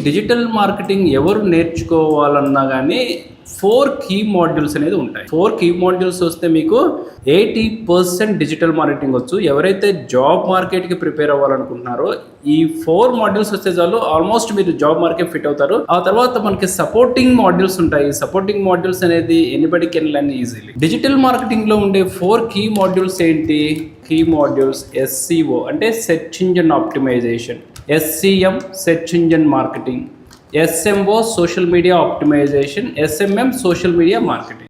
Digital marketing ఎవరు నేర్చుకోవాలన్నా కానీ 4 key modules అనేది ఉంటాయి. 4 కీ మాడ్యూల్స్ వస్తే మీకు 80% డిజిటల్ మార్కెటింగ్ వచ్చు. ఎవరైతే జాబ్ మార్కెట్కి ప్రిపేర్ అవ్వాలనుకుంటున్నారో ఈ 4 మాడ్యూల్స్ వస్తే చాలు ఆల్మోస్ట్ మీరు జాబ్ మార్కెట్ ఫిట్ అవుతారు. ఆ తర్వాత మనకి సపోర్టింగ్ మాడ్యూల్స్ ఉంటాయి. సపోర్టింగ్ మాడ్యూల్స్ అనేది anybody can learn easily. Digital marketing లో ఉండే 4 కీ మాడ్యూల్స్ ఏంటి? కీ మాడ్యూల్స్ SEO అంటే search engine optimisation, SCM search engine marketing, SMO social media optimisation, SMM social media marketing.